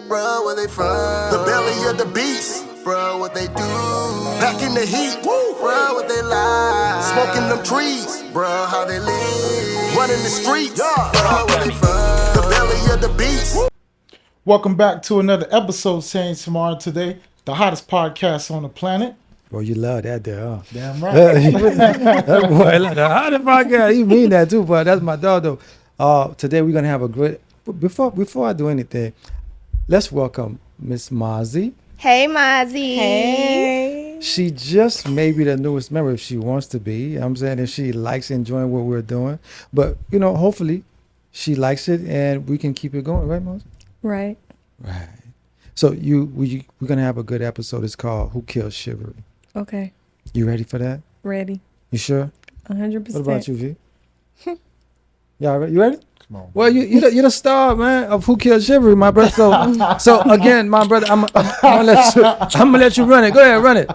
Bro, where they from? The belly of the beast. Bro, what they do? Back in the heat. Bro, what they like? Smoking them trees. Bro, how they live? Running the streets. Bro, where they from? The belly of the beast. Welcome back to another episode, Saying Tomorrow Today, the hottest podcast on the planet. Bro, you love that there, huh? Damn right. That boy, like the hottest podcast. You mean that too, but that's my dog though. Today we're gonna have a great. Before I do anything, let's welcome Miss Mozzie. Hey, Mozzie. Hey. She just may be the newest member if she wants to be. You know what I'm saying, if she likes enjoying what we're doing, but hopefully she likes it and we can keep it going, right, Mozzie? Right. Right. So we're gonna have a good episode. It's called "Who Killed Chivalry." Okay. You ready for that? Ready. You sure? 100%. What about you, V? Y'all ready? You ready? Come on. Well, you're the star, man, of Who Killed Chivalry, my brother. So again, my brother, I'm gonna let you run it. Go ahead, run it.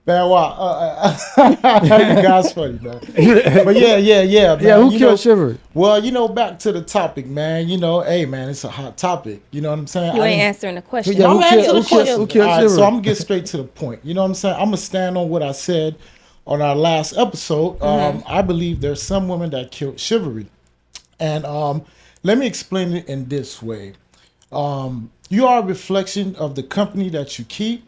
Man, wow. You guys funny, man. But yeah, man. Yeah, Who Killed Chivalry? Well, back to the topic, man. Hey, man, it's a hot topic. You know what I'm saying? You ain't answering the question. Yeah, I'm who answering killed- the question. who killed All right, Chivalry? so I'm going to get straight to the point. You know what I'm saying? I'm going to stand on what I said on our last episode. I believe there's some women that killed chivalry. And let me explain it in this way. You are a reflection of the company that you keep.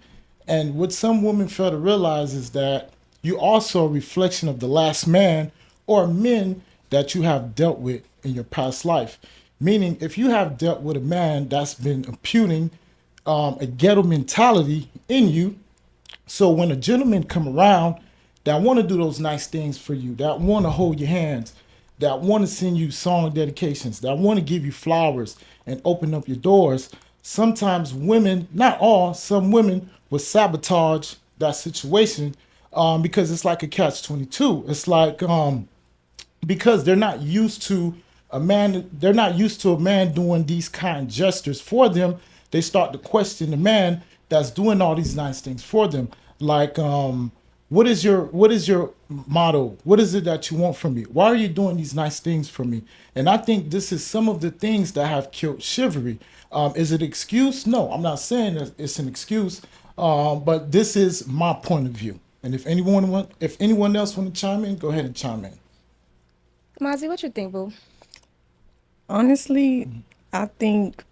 And what some women fail to realize is that you also a reflection of the last man or men that you have dealt with in your past life. Meaning, if you have dealt with a man that's been imputing a ghetto mentality in you, so when a gentleman come around that want to do those nice things for you, that want to hold your hands, that want to send you song dedications, that want to give you flowers and open up your doors, sometimes women, not all, some women will sabotage that situation because it's like a catch-22. It's like because they're not used to a man doing these kind gestures for them, they start to question the man that's doing all these nice things for them. Like, what is your motto? What is it that you want from me? Why are you doing these nice things for me? And I think this is some of the things that have killed chivalry. Is it an excuse? No, I'm not saying that it's an excuse, but this is my point of view. And if anyone else want to chime in, go ahead and chime in. Mozzie, what you think, boo? Honestly, I think,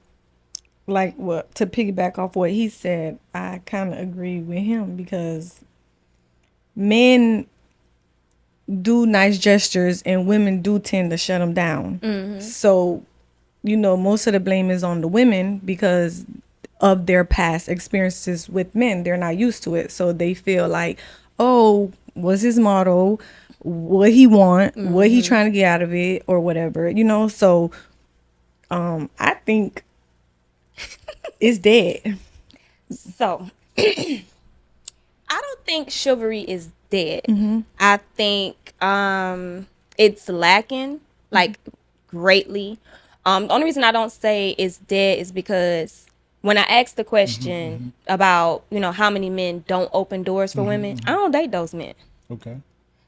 to piggyback off what he said, I kind of agree with him because men do nice gestures and women do tend to shut them down. Mm-hmm. So, most of the blame is on the women because of their past experiences with men. They're not used to it. So they feel like, oh, what's his motto? What he want? Mm-hmm. What he trying to get out of it or whatever, So I think it's dead. So I don't think chivalry is dead. Mm-hmm. I think it's lacking greatly. The only reason I don't say it's dead is because when I asked the question about, how many men don't open doors for women, I don't date those men. Okay.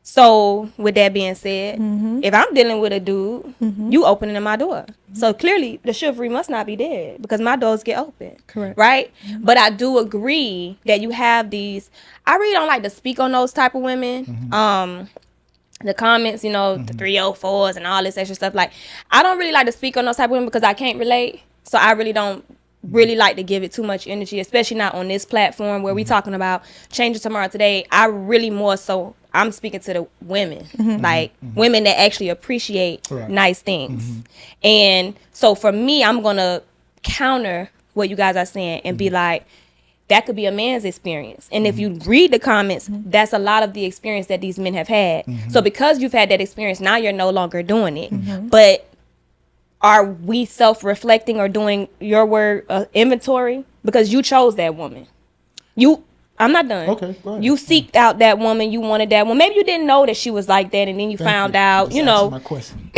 So with that being said, if I'm dealing with a dude, you opening my door. So clearly the chivalry must not be dead because my doors get open. Correct. Right? But I do agree that you have these, I really don't like to speak on those type of women. The comments, the 304s and all this extra stuff. I don't really like to speak on those type of women because I can't relate. So I really don't really like to give it too much energy, especially not on this platform where we talking about changing tomorrow today. I really more so, I'm speaking to the women, women that actually appreciate nice things. And so for me, I'm going to counter what you guys are saying and be like, that could be a man's experience. And if you read the comments, that's a lot of the experience that these men have had. So because you've had that experience, now you're no longer doing it. But are we self-reflecting or doing your word inventory? Because you chose that woman. I'm not done. Okay, go ahead. You seeked out that woman. You wanted that one. Maybe you didn't know that she was like that, and then you found out, That's my question.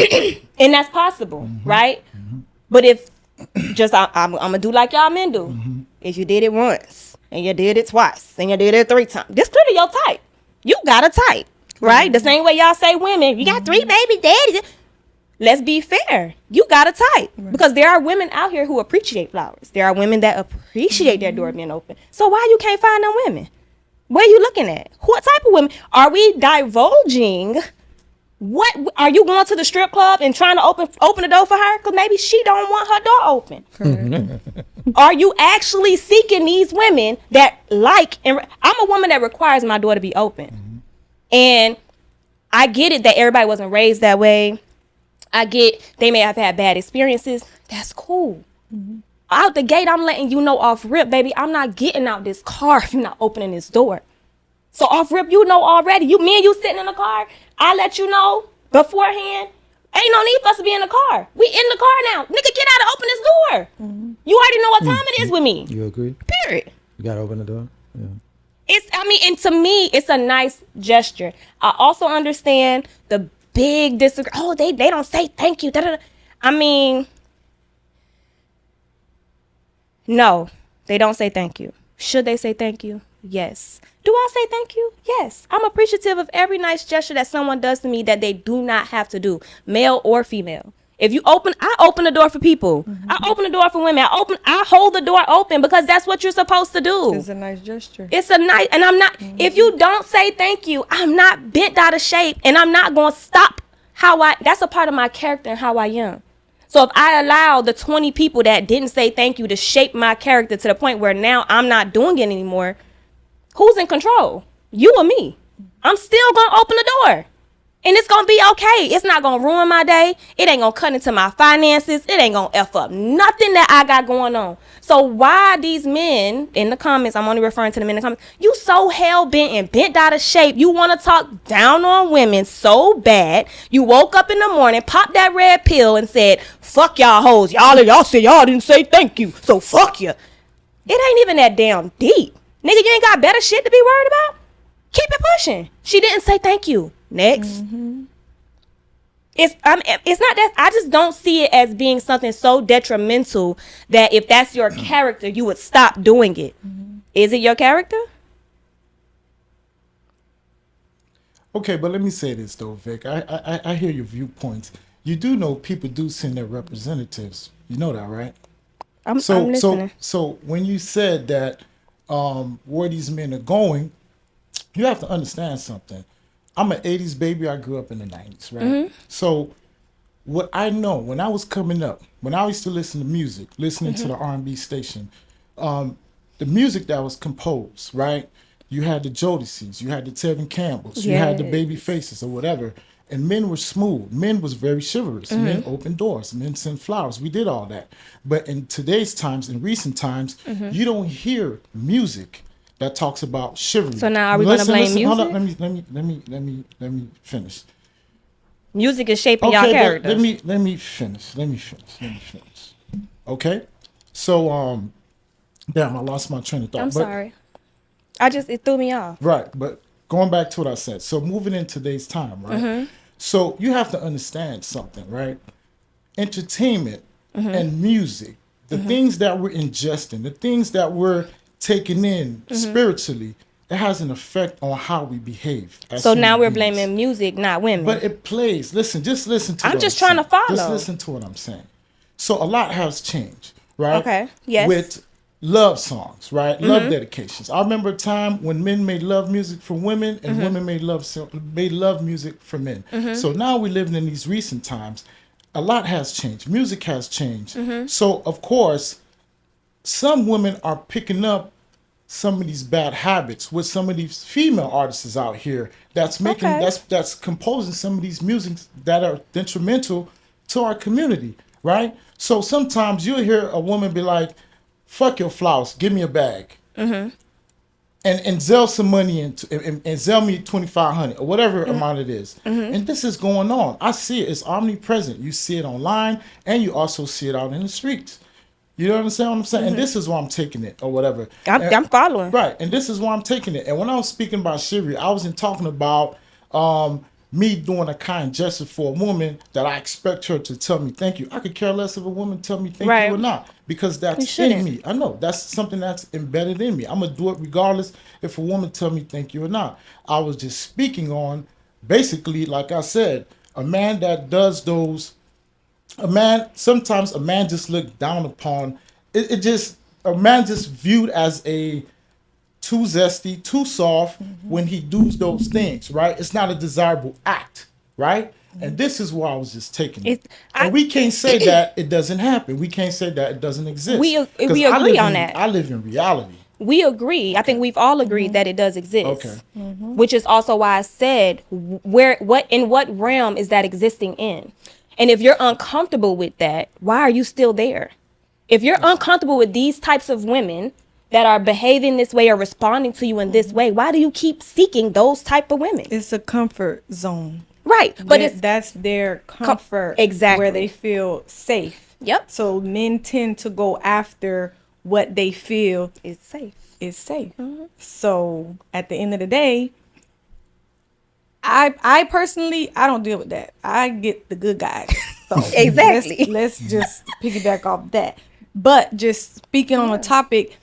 and that's possible, right? But if I'm gonna do like y'all men do. If you did it once, and you did it twice, and you did it 3 times, this clearly your type. You got a type, right? The same way y'all say women, you got 3 baby daddies. let's be fair. You got a type. Because there are women out here who appreciate flowers. There are women that appreciate their door being open. So why you can't find them women? Where you looking at? What type of women? Are we divulging? What are you going to the strip club and trying to open the door for her? Because maybe she don't want her door open. Are you actually seeking these women that like? And I'm a woman that requires my door to be open. And I get it that everybody wasn't raised that way. I get they may have had bad experiences. That's cool. Out the gate, I'm letting you know off rip, baby, I'm not getting out this car if you're not opening this door. So off rip, you know already. Me and you sitting in the car, I let you know beforehand. Ain't no need for us to be in the car. We in the car now. Nigga, get out and open this door. You already know what time it is with me. You agree? Period. You gotta open the door. Yeah. And to me, it's a nice gesture. I also understand the big disagreement. Oh, they don't say thank you. Da-da-da. I mean, no, they don't say thank you. Should they say thank you? Yes. Do I say thank you? Yes. I'm appreciative of every nice gesture that someone does to me that they do not have to do, male or female. If you open, I open the door for people. I open the door for women. I hold the door open because that's what you're supposed to do. It's a nice gesture. It's a nice, and I'm not, if you don't say thank you, I'm not bent out of shape, and I'm not going to stop that's a part of my character and how I am. So if I allow the 20 people that didn't say thank you to shape my character to the point where now I'm not doing it anymore, who's in control? You or me? I'm still going to open the door. And it's going to be okay. It's not going to ruin my day. It ain't going to cut into my finances. It ain't going to F up nothing that I got going on. So why these men in the comments, I'm only referring to them in the comments, you so hell-bent and bent out of shape. You want to talk down on women so bad. You woke up in the morning, popped that red pill and said, fuck y'all hoes. Y'all said y'all didn't say thank you. So fuck you. It ain't even that damn deep. Nigga, you ain't got better shit to be worried about? Keep it pushing. She didn't say thank you. Next. It's not that, I just don't see it as being something so detrimental that if that's your character, you would stop doing it. Is it your character? Okay, but let me say this though, Vic. I hear your viewpoints. You do know people do send their representatives. You know that, right? I'm listening. So when you said that where these men are going, you have to understand something. I'm an 80s baby. I grew up in the 90s, right? So what I know, when I was coming up, when I used to listen to music, listening to the R&B station, the music that was composed, right? You had the Jodeci's, you had the Tevin Campbells, you had the Baby Faces or whatever. And men were smooth. Men was very chivalrous. Men opened doors. Men sent flowers. We did all that. But in today's times, in recent times, you don't hear music that talks about chivalry. So now are we going to blame music? Hold up, let me finish. Music is shaping y'all character. Let me finish. Okay? So damn, I lost my train of thought. I'm sorry. It threw me off. Right, but going back to what I said. So moving in today's time, right? So you have to understand something, right? Entertainment and music, the things that we're ingesting, the things that we're taking in spiritually, it has an effect on how we behave. So now we're blaming music, not women. But it plays. Just listen to. I'm just trying to follow. Just listen to what I'm saying. So a lot has changed, right? Okay. Yes. With love songs, right? Love dedications. I remember a time when men made love music for women and women made love music for men. So now we're living in these recent times. A lot has changed. Music has changed. So of course, some women are picking up some of these bad habits with some of these female artists out here that's making that's composing some of these musics that are detrimental to our community, right? So sometimes you'll hear a woman be like, fuck your flowers, give me a bag. And sell some money and sell me $2,500 or whatever amount it is. And this is going on. I see it. It's omnipresent. You see it online and you also see it out in the streets. You know what I'm saying? And this is why I'm taking it or whatever. I'm following. Right. And this is why I'm taking it. And when I was speaking about chivalry, I wasn't talking about me doing a kind gesture for a woman that I expect her to tell me thank you. I could care less if a woman tell me thank you or not, because that's in me. I know that's something that's embedded in me. I'm gonna do it regardless if a woman tell me thank you or not. I was just speaking on basically, like I said, a man that does those sometimes a man just looked down upon. A man just viewed as a too zesty, too soft when he does those things, right? It's not a desirable act, right? And this is why I was just taking it. And we can't say that it doesn't happen. We can't say that it doesn't exist. We 'Cause agree on that. I live in reality. We agree. I think we've all agreed that it does exist. Okay. Which is also why I said in what realm is that existing in? And if you're uncomfortable with that, why are you still there? If you're uncomfortable with these types of women that are behaving this way or responding to you in this way, why do you keep seeking those type of women? It's a comfort zone. Right. But that's their comfort. Exactly. Where they feel safe. Yep. So men tend to go after what they feel It's safe. is safe. So at the end of the day, I personally, I don't deal with that. I get the good guys. So Exactly. let's just piggyback off that. But just speaking on the topic,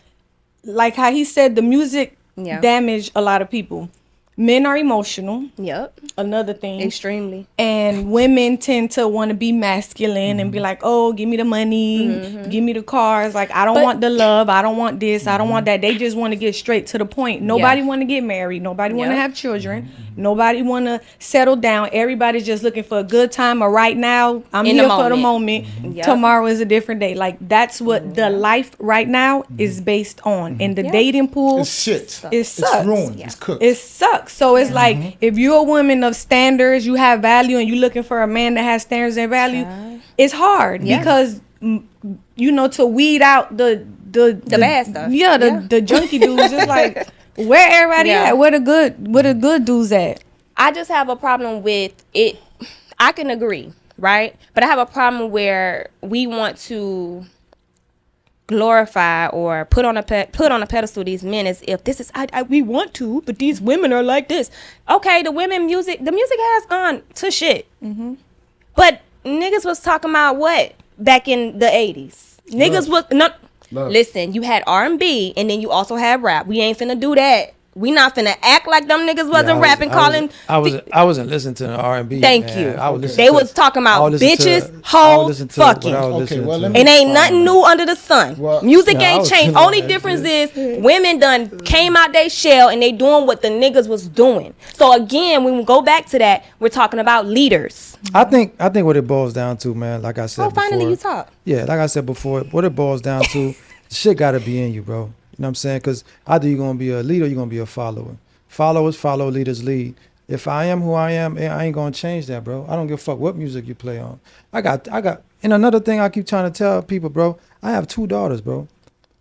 like how he said, the music damaged a lot of people. Men are emotional. Yep. Another thing. Extremely. And women tend to want to be masculine and be like, oh, give me the money, give me the cars. Like, I don't want the love. I don't want this. I don't want that. They just want to get straight to the point. Nobody want to get married. Nobody want to have children. Nobody want to settle down. Everybody's just looking for a good time. Or right now, I'm In here the for the moment. moment. Yep. Tomorrow is a different day. Like, that's what the life right now is based on. And the dating pool, It's shit. it sucks. It's ruined. It's cooked. It sucks. So it's like, if you're a woman of standards, you have value, and you're looking for a man that has standards and value, it's hard because to weed out the bad stuff. Yeah, the junky dudes. It's like, where everybody at? Where the good dudes at? I just have a problem with it. I can agree, right? But I have a problem where we want to glorify or put on a pedestal these men as if this is we want to, but these women are like this. Okay, the music has gone to shit. But niggas was talking about what back in the 80s? Niggas was not. Listen, you had R&B and then you also had rap. We ain't finna do that. We not finna act like them niggas wasn't rapping, I wasn't listening to the R&B. Thank man. you. They was talking about bitches, hoes, fucking. Okay, well, let me- It ain't nothing new under the sun. Well, Music yeah, I ain't was changed. feeling Only that difference is women done came out they shell and they doing what the niggas was doing. So again, when we go back to that, we're talking about leaders. I think what it boils down to, man, like I said before. Finally you talk. Yeah, like I said before, what it boils down to, shit gotta be in you, bro. You know what I'm saying? Because either you're gonna be a leader or you're gonna be a follower. Followers follow, leaders lead. If I am who I am, I ain't gonna change that, bro. I don't give a fuck what music you play on. I got, and another thing I keep trying to tell people, bro, I have 2 daughters, bro.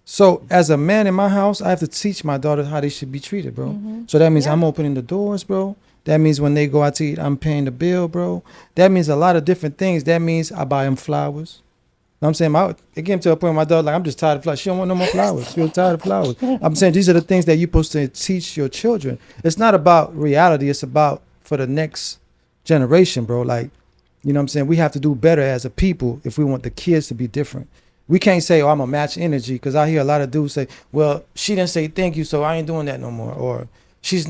So as a man in my house, I have to teach my daughters how they should be treated, bro. So that means I'm opening the doors, bro. That means when they go out to eat, I'm paying the bill, bro. That means a lot of different things. That means I buy them flowers. Know what I'm saying? It came to a point where my daughter, like, I'm just tired of flowers. She don't want no more flowers. She was tired of flowers. I'm saying these are the things that you're supposed to teach your children. It's not about reality. It's about for the next generation, bro. Like, you know what I'm saying? We have to do better as a people if we want the kids to be different. We can't say, oh, I'm going to match energy, because I hear a lot of dudes say, well, she didn't say thank you, so I ain't doing that no more. Or she's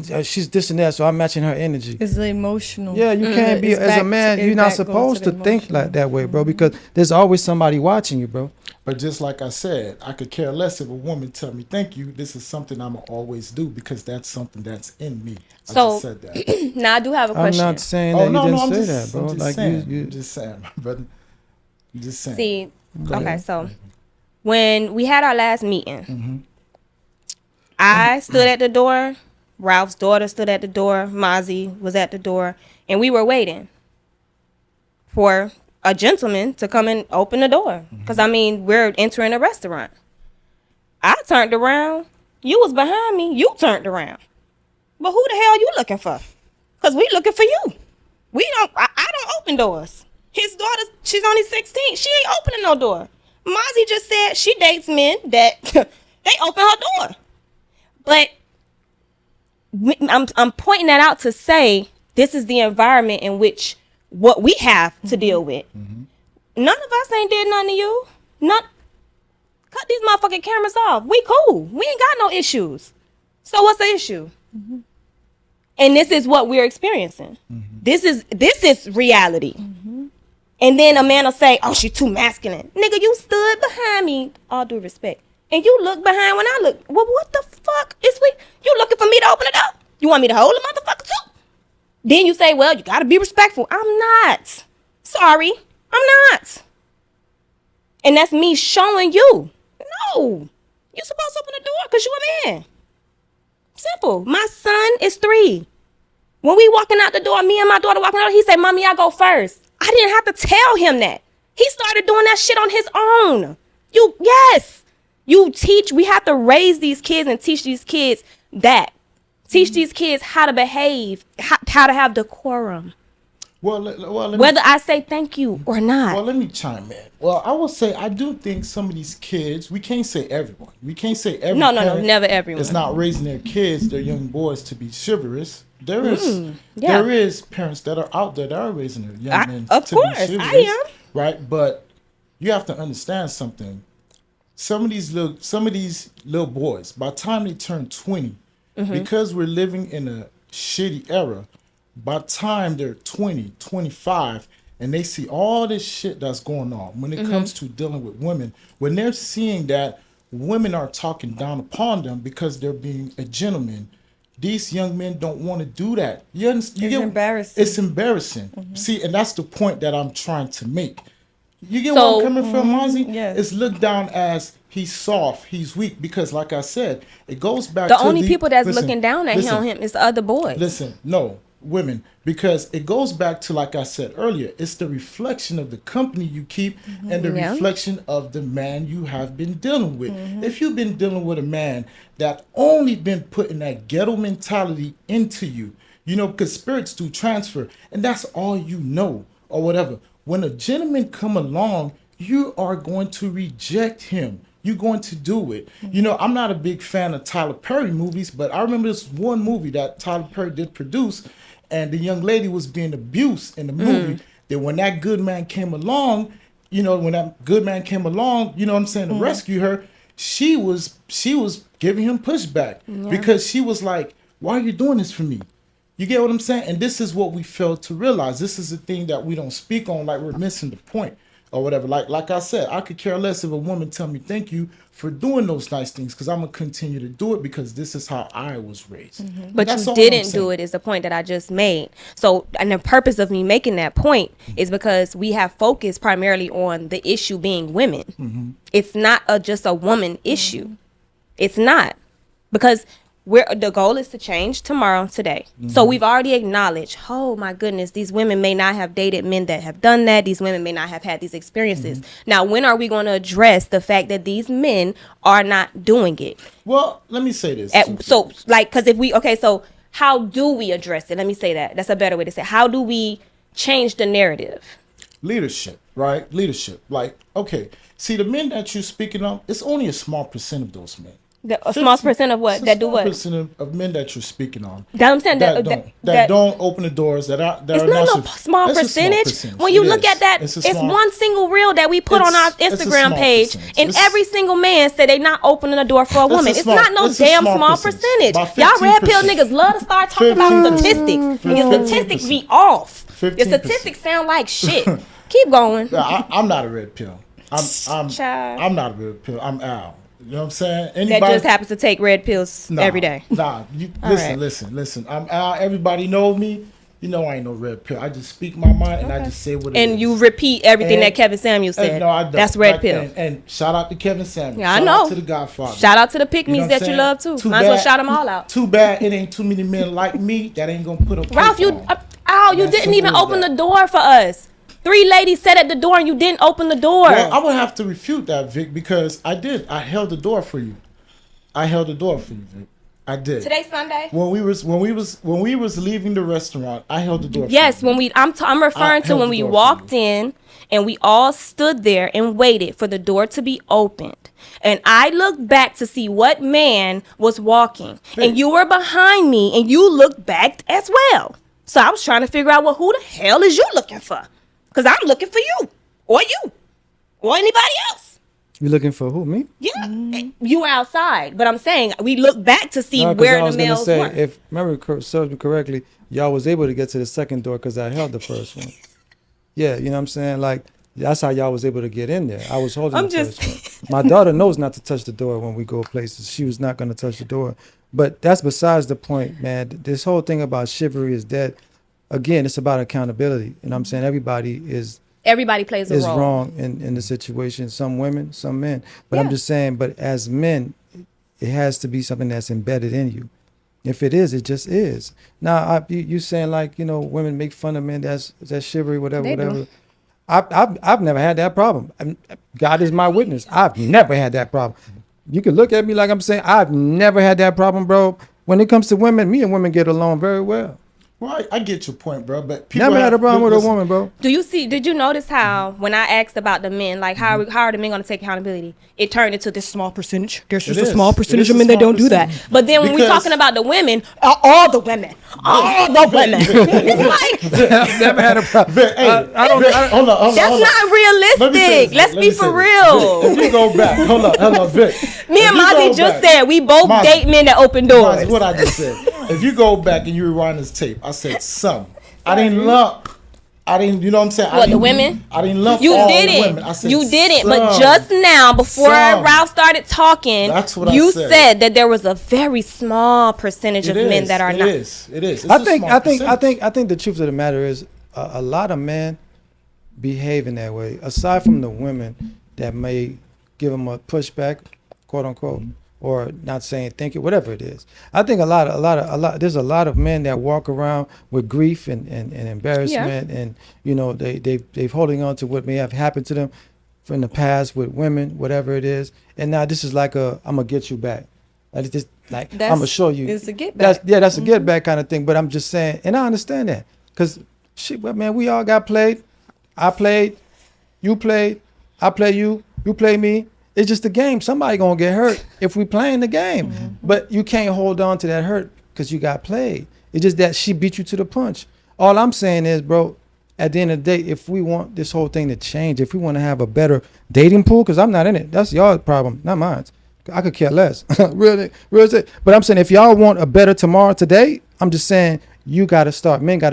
this and that, so I'm matching her energy. It's emotional. Yeah, you can't be, as a man, you're not supposed to think like that way, bro, because there's always somebody watching you, bro. But just like I said, I could care less if a woman tell me thank you. This is something I'm going to always do because that's something that's in me. I just said that. Now I do have a question. I'm not saying that you didn't say that, bro. I'm just Like saying. you I'm just saying, brother. I'm just saying. See, okay, so when we had our last meeting, I stood at the door. Ralph's daughter stood at the door. Mozzie was at the door. And we were waiting for a gentleman to come and open the door. Because, I mean, we're entering a restaurant. I turned around. You was behind me. You turned around. But who the hell you looking for? Because we looking for you. I don't open doors. His daughter, she's only 16. She ain't opening no door. Mozzie just said she dates men that they open her door. But I'm pointing that out to say this is the environment in which what we have to deal with. None of us ain't did nothing to you. Cut these motherfucking cameras off. We cool. We ain't got no issues. So what's the issue? And this is what we're experiencing. This is reality. And then a man will say, oh, she too masculine. Nigga, you stood behind me, all due respect. And you look behind when I look. Well, what the fuck is we? You looking for me to open it up? You want me to hold the motherfucker too? Then you say, well, you got to be respectful. I'm not. Sorry, I'm not. And that's me showing you. No, you're supposed to open the door because you a man. Simple. My son is 3. When we walking out the door, me and my daughter walking out, he said, Mommy, I go first. I didn't have to tell him that. He started doing that shit on his own. You teach, we have to raise these kids and teach these kids that. Teach these kids how to behave, how to have decorum. Whether I say thank you or not. Well, let me chime in. Well, I will say I do think some of these kids, we can't say everyone. We can't say everyone. No, never everyone. It's not raising their kids, their young boys, to be chivalrous. There is parents that are out there that are raising their young men to be chivalrous. I am. Right? But you have to understand something. Some of these little boys, by the time they turn 20, because we're living in a shitty era, by the time they're 20, 25, and they see all this shit that's going on when it comes to dealing with women, when they're seeing that women are talking down upon them because they're being a gentleman, these young men don't want to do that. It's embarrassing. It's embarrassing. See, and that's the point that I'm trying to make. You get where I'm coming from, Mozzie? Yes. It's looked down as he's soft, he's weak, because like I said, it goes back the to only people that's looking down at him is the other boys. Listen, no, women, because it goes back to, like I said earlier, it's the reflection of the company you keep and the reflection of the man you have been dealing with. If you've been dealing with a man that only been putting that ghetto mentality into you, you know, because spirits do transfer, and that's all you know, or whatever. When a gentleman come along, you are going to reject him. You're going to do it. You know, I'm not a big fan of Tyler Perry movies, but I remember this one movie that Tyler Perry did produce, and the young lady was being abused in the movie. Then when that good man came along, you know, what I'm saying, to rescue her, she was giving him pushback because she was like, why are you doing this for me? You get what I'm saying? And this is what we fail to realize. This is the thing that we don't speak on, like we're missing the point or whatever. Like I said, I could care less if a woman tell me thank you for doing those nice things, because I'm going to continue to do it because this is how I was raised. But you didn't do it is the point that I just made. So, and the purpose of me making that point is because we have focused primarily on the issue being women. It's not just a woman issue. It's not. Because the goal is to change tomorrow, today. So we've already acknowledged, oh my goodness, these women may not have dated men that have done that. These women may not have had these experiences. Now, when are we going to address the fact that these men are not doing it? Well, let me say this. So how do we address it? Let me say that. That's a better way to say it. How do we change the narrative? Leadership, right? Leadership. Like, okay, see, the men that you're speaking of, it's only a small percent of those men. A small percent of what? That do what? Percent of men that you're speaking on. That I'm saying that don't open the doors. That are it's not a small percentage. When you look at that, it's one single reel that we put on our Instagram page, and every single man said they not opening the door for a woman. It's not no damn small percentage. Y'all red pill niggas love to start talking about statistics, and your statistics be off. Your statistics sound like shit. Keep going. I'm not a red pill. I'm not a red pill. I'm Al. You know what I'm saying? Anybody that just happens to take red pills every day. Listen. I'm Al. Everybody knows me. You know I ain't no red pill. I just speak my mind and I just say what it is. And you repeat everything that Kevin Samuels said. No, I don't. That's red pill. And shout out to Kevin Samuels. Yeah, I know. Shout out to the Godfather. Shout out to the pick-me's that you love too. Might as well shout them all out. Too bad it ain't too many men like me that ain't gonna put up. Ralph, you didn't even open the door for us. 3 ladies sat at the door and you didn't open the door. Well, I would have to refute that, Vic, because I did. I held the door for you. Vic. I did. Today's Sunday. When we was leaving the restaurant, I held the door. Yes, for you. I'm referring to when we walked in and we all stood there and waited for the door to be opened. And I looked back to see what man was walking, and you were behind me, and you looked back as well. So I was trying to figure out, well, who the hell is you looking for? Because I'm looking for you, or anybody else. You looking for who? Me? Yeah, you were outside, but I'm saying we look back to see where the males were. If memory serves me correctly, y'all was able to get to the second door because I held the first one. Yeah, you know what I'm saying? Like, that's how y'all was able to get in there. I was holding I'm the just- first one. My daughter knows not to touch the door when we go places. She was not going to touch the door. But that's besides the point, man. This whole thing about chivalry is dead. Again, it's about accountability. You know what I'm saying? Everybody Everybody plays a is role. wrong in the situation. Some women, some men. But I'm Yeah. just saying, but as men, it has to be something that's embedded in you. If it is, it just is. Now, you saying like, you know, women make fun of men, that's chivalry, whatever, They do. whatever. I've never had that problem. God is my witness. I've never had that problem. You can look at me like I'm saying I've never had that problem, bro. When it comes to women, me and women get along very well. Well, I get your point, bro. But people Never had a problem with a listen, woman, bro. Did you notice how when I asked about the men, like how are the men going to take accountability? It turned into this small percentage. There's just It a is. small It percentage is of a men that small don't do that. percentage. But then when we're Because- talking about the women, all the women, it's like Never had a problem. Vic, hey, Vic, hold on, that's hold on. not Let me say realistic. this, Let's let be me say for this. real. Vic, if you go back, hold on, Vic. Me and Mozzie just said we both Mozzie. date men that open doors. That's what I just said. If you go back and you rewind this tape, I said some. I didn't lump. You know what I'm saying? What, the women? I didn't lump You all didn't. women. I said You didn't. But some. just now, before Some. Ralph started talking, That's what I you said. said that there was a very small percentage of men that are not. It is. It's I a think small percentage. I think the truth of the matter is a lot of men behave in that way. Aside from the women that may give them a pushback, quote unquote, or not saying thank you, whatever it is. I think there's a lot of men that walk around with grief and embarrassment, and you know they've holding on to what may have happened to them from the past with women, whatever it is. And now this is like I'm gonna get you back. Like just like I'm gonna show you. It's a get back. That's a get back kind of thing. But I'm just saying, and I understand that because shit, well, man, we all got played. I played, you played, I play you, you play me. It's just a game. Somebody gonna get hurt if we playing the game. But you can't hold on to that hurt because you got played. It's just that she beat you to the punch. All I'm saying is, bro, at the end of the day, if we want this whole thing to change, if we want to have a better dating pool, because I'm not in it. That's y'all's problem, not mine. I could care less. Really. But I'm saying if y'all want a better tomorrow today, I'm just saying men got to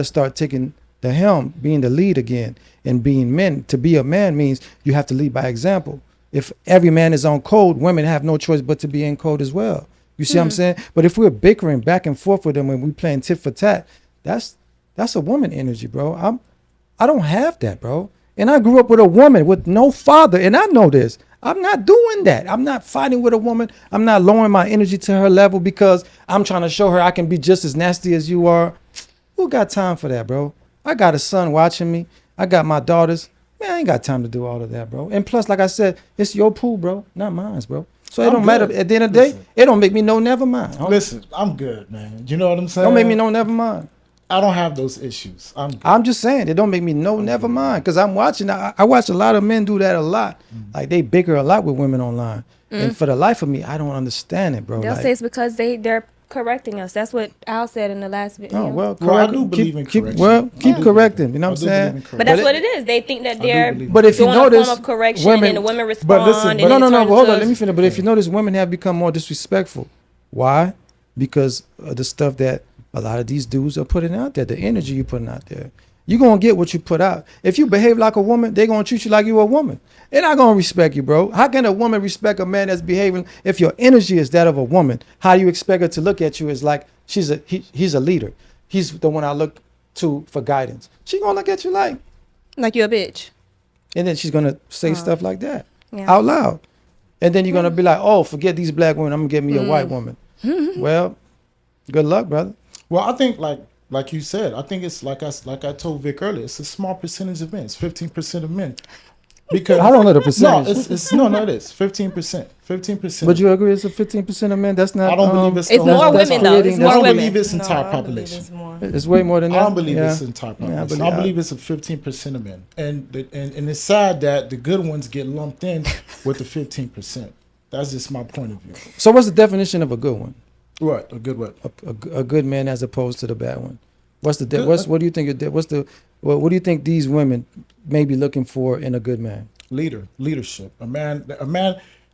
start taking the helm, being the lead again, and being men. To be a man means you have to lead by example. If every man is on code, women have no choice but to be in code as well. You see what I'm saying? But if we're bickering back and forth with them when we playing tit for tat, that's a woman energy, bro. I don't have that, bro. And I grew up with a woman with no father, and I know this. I'm not doing that. I'm not fighting with a woman. I'm not lowering my energy to her level because I'm trying to show her I can be just as nasty as you are. Who got time for that, bro? I got a son watching me. I got my daughters. Man, I ain't got time to do all of that, bro. And plus, like I said, it's your pool, bro, not mine, bro. So it I'm don't matter. good. At the end of the day, it don't make me no never mind. Homie. Listen, I'm good, man. You know what I'm saying? Don't make me no never mind. I don't have those issues. I'm good. I'm just saying, it don't make me no never mind. Because I'm watching, I watch a lot of men do that a lot. Like they bicker a lot with women online. And for the life of me, I don't understand it, bro. They'll Like, say it's because they're correcting us. That's what Al said in the last video. oh, well, Well, I correct- do believe in keep correction. keep correcting. You know what I'm I do believe in saying? correction. But that's But what it is. They think that they're believe But if you doing notice, a form of correction women- and then the women respond. but listen, and but then no, it no, turns hold into- on. Let me finish. But if you notice, women have become more disrespectful. Why? Because of the stuff that a lot of these dudes are putting out there, the energy you're putting out there. You're going to get what you put out. If you behave like a woman, they're going to treat you like you're a woman. They're not going to respect you, bro. How can a woman respect a man that's behaving if your energy is that of a woman? How do you expect her to look at you as like he's a leader? He's the one I look to for guidance. She's going to look at you like, like you a bitch. and then she's going to say stuff like that Yeah. out loud. And then you're going to be like, oh, forget these black women. I'm going to get me a white woman. Well, good luck, brother. Well, I think like you said, I think it's like I told Vic earlier, it's a small percentage of men. It's 15% of men. Because I don't know the No, percentage. it is 15%. 15%. Would you agree it's a 15% of men? That's not. I don't believe it's It's the whole more women though. It's creating- I more don't women. believe it's No, entire I believe population. it's more. It's way more than that. I don't believe Yeah. it's entire Yeah, population. but I believe it's a 15% of men, and it's sad that the good ones get lumped in with the 15%. That's just my point of view. So, what's the definition of a good one? What a good what? A good man as opposed to the bad one. What's the Good- what do you think? What do you think these women may be looking for in a good man? Leadership. A man.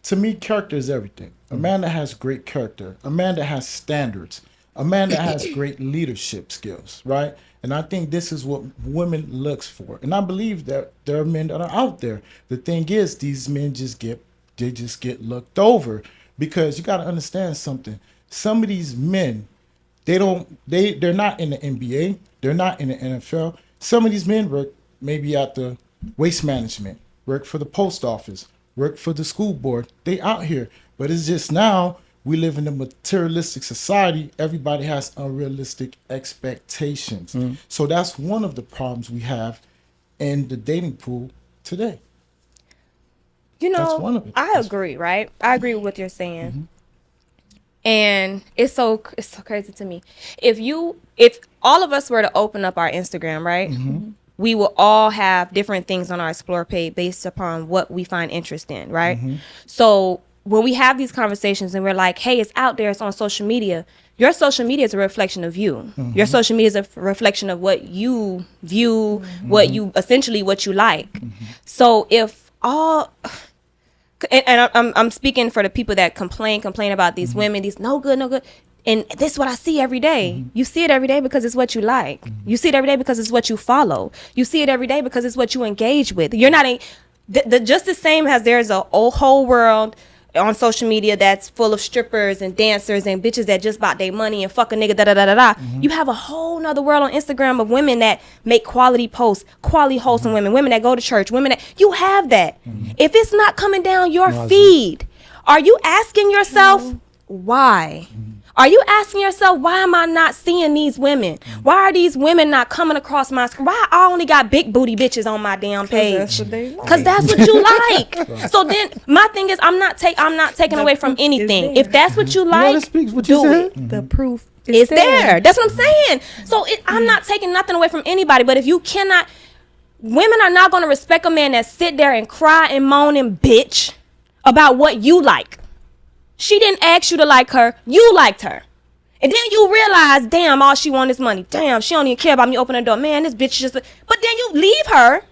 To me, character is everything. A man that has great character. A man that has standards. a man that has great leadership skills, right? And I think this is what women looks for. And I believe that there are men that are out there. The thing is, these men just get looked over, because you got to understand something. Some of these men, they're not in the NBA, they're not in the NFL. Some of these men work maybe at the waste management, work for the post office, work for the school board. They out here, but it's just now we live in a materialistic society. Everybody has unrealistic expectations. So that's one of the problems we have in the dating pool today. You That's know, one of it. I agree, right? I agree with what you're saying. And it's so crazy to me. If all of us were to open up our Instagram, right? We will all have different things on our explore page based upon what we find interest in, right? So when we have these conversations and we're like, hey, it's out there, it's on social media. Your social media is a reflection of you. Your social media is a reflection of what you view, what you like. So if all, and I'm speaking for the people that complain about these women, these no good. And this is what I see every day. You see it every day because it's what you like. You see it every day because it's what you follow. You see it every day because it's what you engage with. You're not just the same as there's a whole world on social media that's full of strippers and dancers and bitches that just bought their money and fuck a nigga, da-da-da-da-da. You have a whole nother world on Instagram of women that make quality posts, quality wholesome women that go to church, women that, you have that. If it's not coming down your feed, are you asking yourself why? Are you asking yourself, why am I not seeing these women? Why are these women not coming across my screen? Why I only got big booty bitches on my damn page? Because that's what you like. So then my thing is, I'm not taking away from anything. If that's what you like, do it. The proof is there. That's what I'm saying. So I'm not taking nothing away from anybody. But if you cannot, women are not going to respect a man that sit there and cry and moan and bitch about what you like. She didn't ask you to like her. You liked her. And then you realize, damn, all she wants is money. Damn, she don't even care about me opening the door. Man, this bitch just... But then you leave her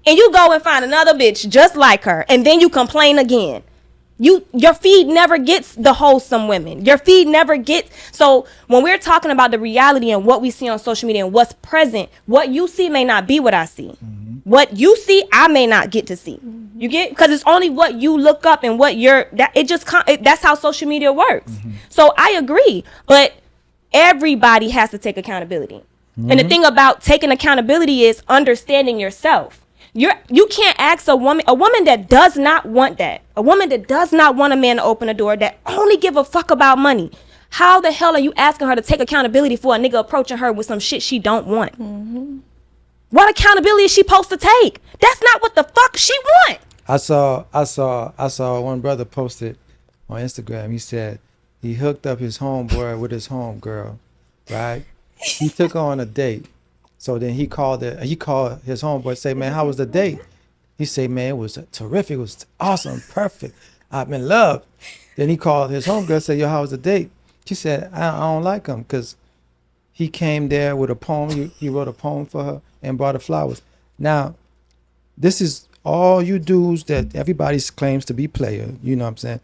and you go and find another bitch just like her. And then you complain again. Your feed never gets the wholesome women. Your feed never gets... So when we're talking about the reality and what we see on social media and what's present, what you see may not be what I see. What you see, I may not get to see. You get? Because it's only what you look up and what that's how social media works. So I agree. But everybody has to take accountability. And the thing about taking accountability is understanding yourself. You can't ask a woman that does not want that, a woman that does not want a man to open a door, that only give a fuck about money. How the hell are you asking her to take accountability for a nigga approaching her with some shit she don't want? What accountability is she supposed to take? That's not what the fuck she want. I saw one brother posted on Instagram. He said he hooked up his homeboy with his homegirl, right? He took her on a date. So then he called his homeboy, say, man, how was the date? He said, man, it was terrific. It was awesome, perfect. I'm in love. Then he called his homegirl, said, yo, how was the date? She said, I don't like him because he came there with a poem. He wrote a poem for her and brought her flowers. Now, this is all you dudes that everybody claims to be player. You know what I'm saying?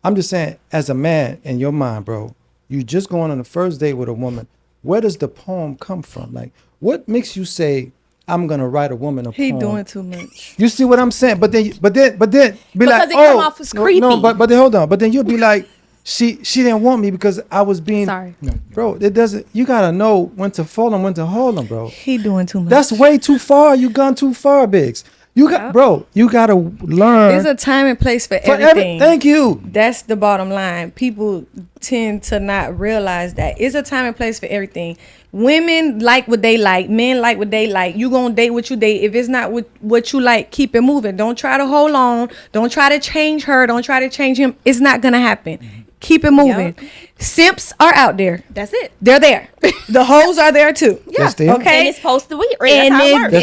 I'm just saying, as a man, in your mind, bro, you just going on the first date with a woman. Where does the poem come from? Like, what makes you say, I'm gonna write a woman a poem? He doing too much. You see what I'm saying? But then be because like, it come off as creepy. No, but then hold on. But then you'll be like, she didn't want me because I was being sorry. Bro, it doesn't. You gotta know when to fold them, when to hold them, bro. He doing too much. That's way too far. You gone too far, Biggs. You gotta learn. There's a time and place for everything. Thank you. That's the bottom line. People tend to not realize that it's a time and place for everything. Women like what they like. Men like what they like. You gonna date what you date. If it's not what you like, keep it moving. Don't try to hold on. Don't try to change her. Don't try to change him. It's not gonna happen. Keep it moving. Yep. Simps are out there. That's it. They're there. The hoes are there too. Yeah. Okay. And it's supposed to be. That's how it works.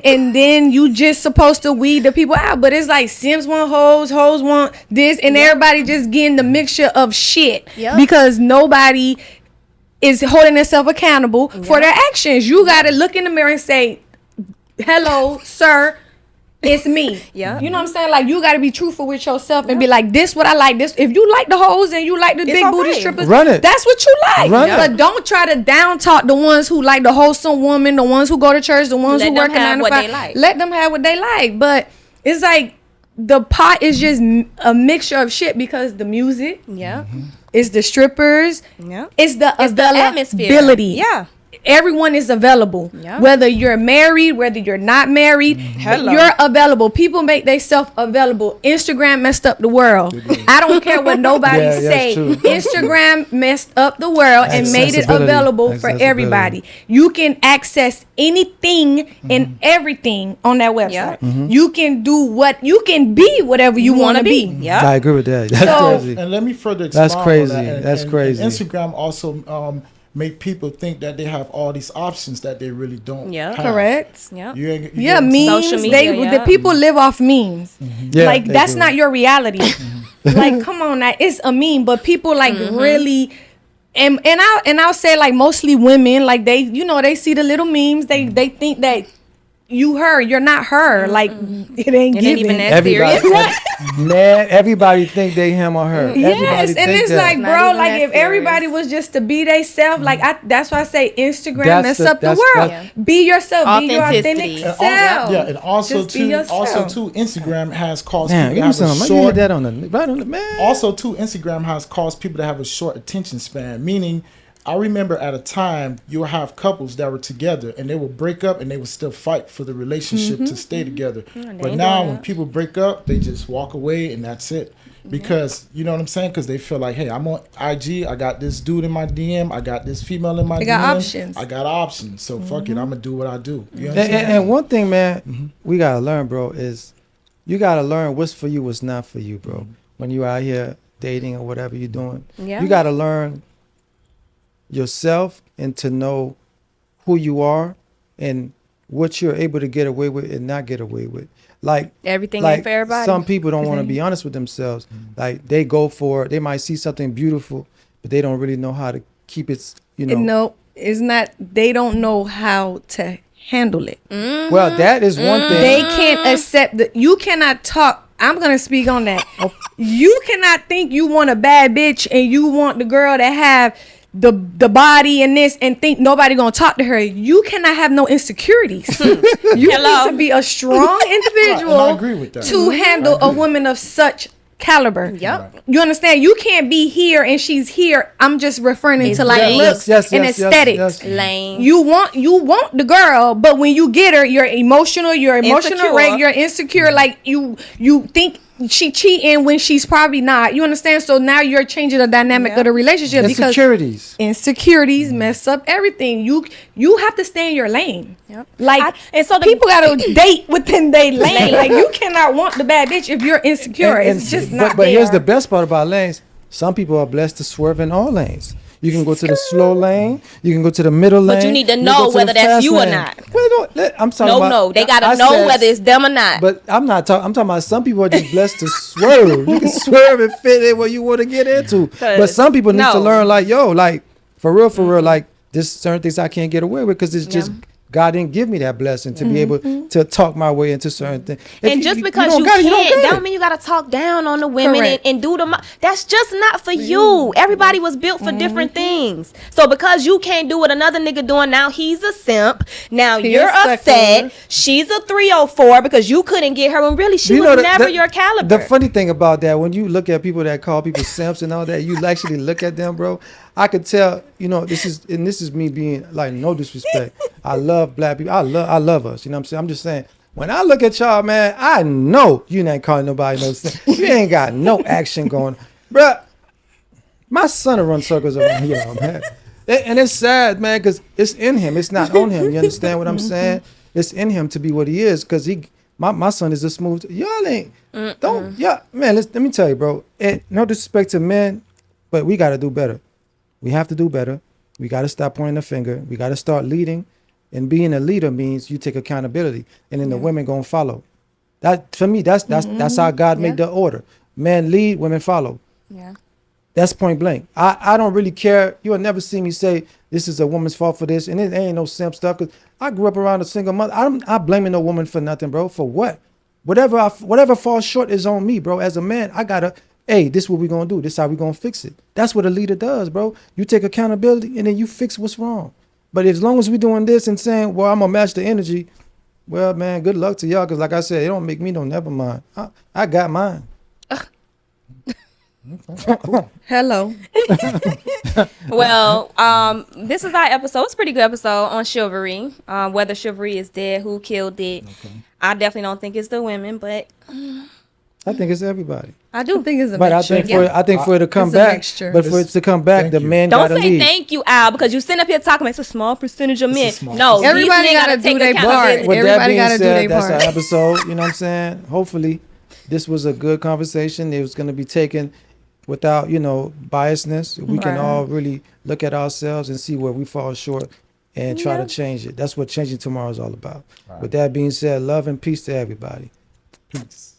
And then you just supposed to weed the people out. But it's like Simps want hoes want this, and everybody just getting the mixture of shit because nobody is holding themselves accountable for their actions. You got to look in the mirror and say, hello, sir. it's me. Yeah. You know what I'm saying? Like, you got to be truthful with yourself and be like, this what I like. This, if you like the hoes and you like the big booty okay. strippers, Run it. that's what you like. Run it. But don't try to down talk the ones who like the wholesome woman, the ones who go to church, the ones Let who them work a have 9 to what 5. they like. Let them have what they like. But it's like the pot is just a mixture of shit because the music, Yeah. it's the strippers, Yeah. it's the atmosphere. availability. Yeah. Everyone is available. Yeah. Whether you're married, whether you're not married, Hello. you're available. People make themselves available. Instagram messed up the world. I don't care what nobody Yeah, that's say. true. Instagram messed up the world and made it Accessibility. available for Accessibility. everybody. You can access anything and everything on that website. Yeah. You can be whatever you want to be. Yeah. I agree with that. That's So- crazy. And let me further expound That's crazy. on that. That's crazy. And Instagram also make people think that they have all these options that they really don't. Yeah. have. Correct. Yeah. You get Yeah, what I'm saying? memes. Social media, The yeah. people live off memes. Yeah, Like they that's do. not your reality. Like, come on, now it's a meme, but people like really. And I'll say like mostly women, like they see the little memes, they think that you're not her, like it ain't It ain't given. even that Everybody, serious. man, everybody think they him or her. Yes, Everybody and think it's that. like, Not bro, even like that if everybody serious. was just to be they self, like that's why I say Instagram That's mess the- up the that's- world. that's- Be yourself, be your Authenticity. authentic And self. yeah, and also Just be too, yourself. Instagram has caused Man, people give to me have some. a Let me short. hit that on the right on the man. Also, too, Instagram has caused people to have a short attention span. Meaning, I remember at a time you'll have couples that were together and they will break up and they would still fight for the relationship to stay together. But ain't now, doing when that. people break up, they just walk away and that's it. Because you know what I'm saying? Because they feel like, hey, I'm on IG. I got this dude in my DM. I got this female in my They DM. got options. I got options. So fuck it. I'm gonna do what I do. You And, understand? and one thing, man, we gotta learn, bro, is you gotta learn what's for you, what's not for you, bro. When you out here dating or whatever you're doing, Yeah. you gotta learn yourself and to know who you are and what you're able to get away with and not get away with. Like Everything like ain't for everybody. some people don't want to be honest with themselves. Like they go for it. They might see something beautiful, but they don't really know how to keep it. No, it's not. They don't know how to handle it. Well, that is one thing. They can't accept that. You cannot talk. I'm gonna speak on that. You cannot think you want a bad bitch and you want the girl that have the body and this and think nobody gonna talk to her. You cannot have no insecurities. You Hello. need to be a strong individual And I agree with that. to handle a woman of such caliber. Yep. You understand? You can't be here and she's here. I'm just referring to like Exactly. looks and aesthetics. Lame. You want the girl, but when you get her, you're emotional Insecure. wreck, you're insecure, like you think she cheating when she's probably not. You understand? So now you're changing the dynamic Yeah. of the relationship because Insecurities. insecurities mess up everything. You have to stay in your lane. Yep. Like and so the- people gotta date within their lane. Like you cannot want the bad bitch if you're insecure. It's just not But here's there. the best part about lanes. Some people are blessed to swerve in all lanes. You can go to the slow lane. You can go to the middle lane. But you need to can know go to whether the that's fast you or lane. not. Well, I'm talking about. No, they gotta I know said- whether it's them or not. But I'm not talking. I'm talking about some people are just blessed to swerve. You can swerve and fit in what you want to get into. But some people need to no. learn, like, yo, like for real, like there's certain things I can't get away with because it's just God didn't give me that blessing to be able to talk my way into certain things. If and just because don't you got it, can't, don't that got don't it. mean you gotta talk down on the women Correct. and do them. That's just not for you. Everybody was built for different things. So because you can't do what another nigga doing, now he's a simp. Now He you're a sucker. upset. She's a 304 because you couldn't get her when really she was never your caliber. The funny thing about that, when you look at people that call people simps and all that, you actually look at them, bro. I could tell, this is me being like, no disrespect. I love black people. I love us. You know what I'm saying? I'm just saying, when I look at y'all, man, I know you ain't calling nobody no simp. You ain't got no action going, bruh. My son will run circles around here, man. And it's sad, man, because it's in him. It's not on him. You understand what I'm saying? It's in him to be what he is, because my son is a smooth. Y'all ain't don't man. Let me tell you, bro. And no disrespect to men, but we got to do better. We have to do better. We got to stop pointing the finger. We got to start leading, and being a leader means you take accountability, and then the women gonna follow. That for me, that's how God made the order. Men lead, women follow. yeah. That's point blank. I don't really care. You'll never see me say this is a woman's fault for this, and it ain't no simp stuff. Cause I grew up around a single mother. I'm not blaming no woman for nothing, bro. For what? Whatever falls short is on me, bro. As a man, I gotta, hey, this what we gonna do. This how we gonna fix it. That's what a leader does, bro. You take accountability and then you fix what's wrong. But as long as we doing this and saying, well, I'm gonna match the energy, well, man, good luck to y'all. Cause like I said, it don't make me no never mind. I got mine. Hello. Well, this is our episode. It's a pretty good episode on chivalry. Whether chivalry is dead, who killed it. Okay. I definitely don't think it's the women, but I think it's everybody. I do think it's a But mixture. I think for it to come It's a back, mixture. but for it to come back, the man Don't gotta say lead. thank you, Al, because you sit up here talking about it's a small percentage of men. No, Everybody these men gotta do take their part. accountability. With that Everybody being gotta do said, their that's part. our episode. You know what I'm saying? Hopefully, this was a good conversation. It was going to be taken without, biasness. We can Right. all really look at ourselves and see where we fall short and try to change it. That's what Changing Tomorrow is all about. With that being said, love and peace to everybody. Peace.